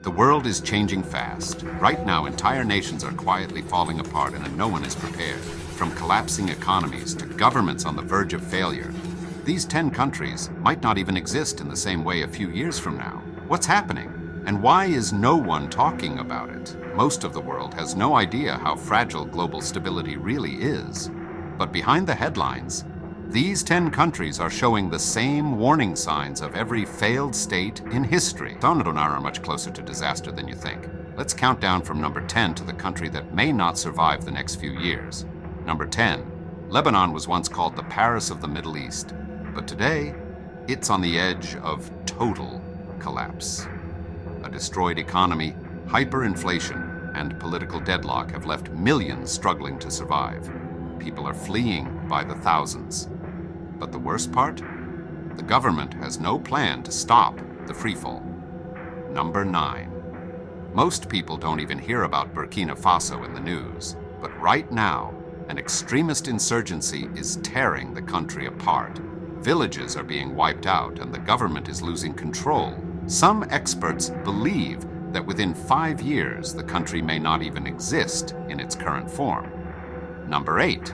The world is changing fast. Right now, entire nations are quietly falling apart and no one is prepared. From collapsing economies to governments on the verge of failure, these 10 countries might not even exist in the same way a few years from now. What's happening? And why is no one talking about it? Most of the world has no idea how fragile global stability really is. But behind the headlines, these 10 countries are showing the same warning signs of every failed state in history. Some are much closer to disaster than you think. Let's count down from number 10 to the country that may not survive the next few years. Number 10, Lebanon was once called the Paris of the Middle East, but today it's on the edge of total collapse. A destroyed economy, hyperinflation, and political deadlock have left millions struggling to survive. People are fleeing by the thousands. But the worst part? The government has no plan to stop the freefall. Number 9. Most people don't even hear about Burkina Faso in the news, but right now, an extremist insurgency is tearing the country apart. Villages are being wiped out and the government is losing control. Some experts believe that within 5 years, the country may not even exist in its current form. Number 8.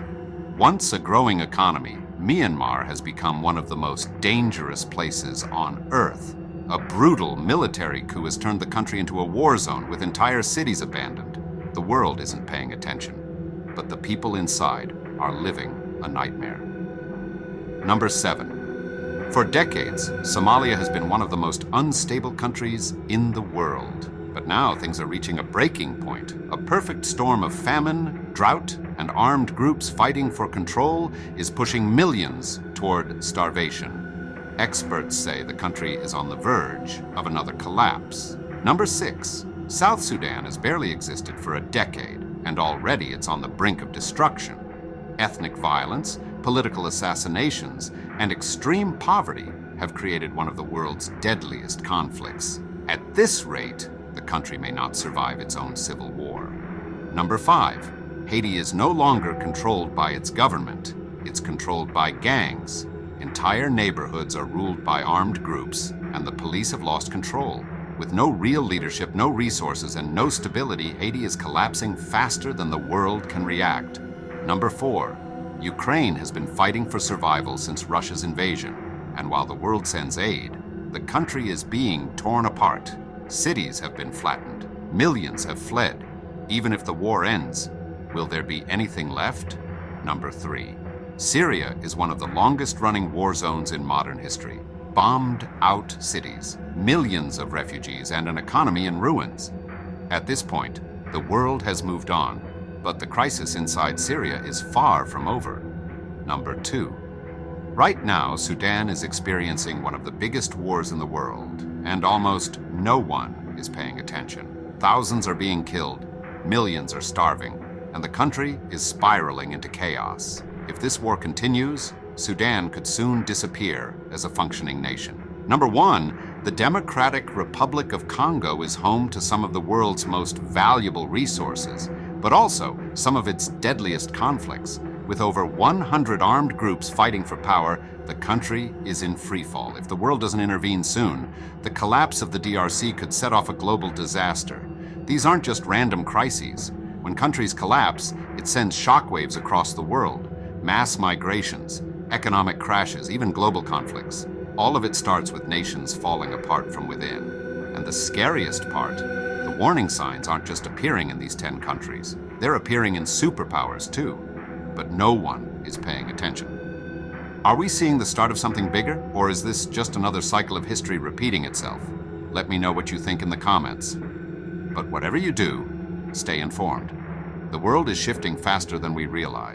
Once a growing economy, Myanmar has become one of the most dangerous places on Earth. A brutal military coup has turned the country into a war zone with entire cities abandoned. The world isn't paying attention, but the people inside are living a nightmare. Number 7. For decades, Somalia has been one of the most unstable countries in the world. But now things are reaching a breaking point. A perfect storm of famine, drought, and armed groups fighting for control is pushing millions toward starvation. Experts say the country is on the verge of another collapse. Number 6. South Sudan has barely existed for a decade, and already it's on the brink of destruction. Ethnic violence, political assassinations, and extreme poverty have created one of the world's deadliest conflicts. At this rate, the country may not survive its own civil war. Number 5. Haiti is no longer controlled by its government. It's controlled by gangs. Entire neighborhoods are ruled by armed groups, and the police have lost control. With no real leadership, no resources, and no stability, Haiti is collapsing faster than the world can react. Number 4. Ukraine has been fighting for survival since Russia's invasion, and while the world sends aid, the country is being torn apart. Cities have been flattened. Millions have fled. Even if the war ends, will there be anything left? Number 3. Syria is one of the longest-running war zones in modern history. Bombed out cities, millions of refugees, and an economy in ruins. At this point, the world has moved on, but the crisis inside Syria is far from over. Number 2. Right now, Sudan is experiencing one of the biggest wars in the world, and almost no one is paying attention. Thousands are being killed, millions are starving, and the country is spiraling into chaos. If this war continues, Sudan could soon disappear as a functioning nation. Number 1, the Democratic Republic of Congo is home to some of the world's most valuable resources, but also some of its deadliest conflicts. With over 100 armed groups fighting for power, the country is in freefall. If the world doesn't intervene soon, the collapse of the DRC could set off a global disaster. These aren't just random crises. When countries collapse, it sends shockwaves across the world. Mass migrations, economic crashes, even global conflicts. All of it starts with nations falling apart from within. And the scariest part, the warning signs aren't just appearing in these 10 countries. They're appearing in superpowers too. But no one is paying attention. Are we seeing the start of something bigger, or is this just another cycle of history repeating itself? Let me know what you think in the comments. But whatever you do, stay informed. The world is shifting faster than we realize.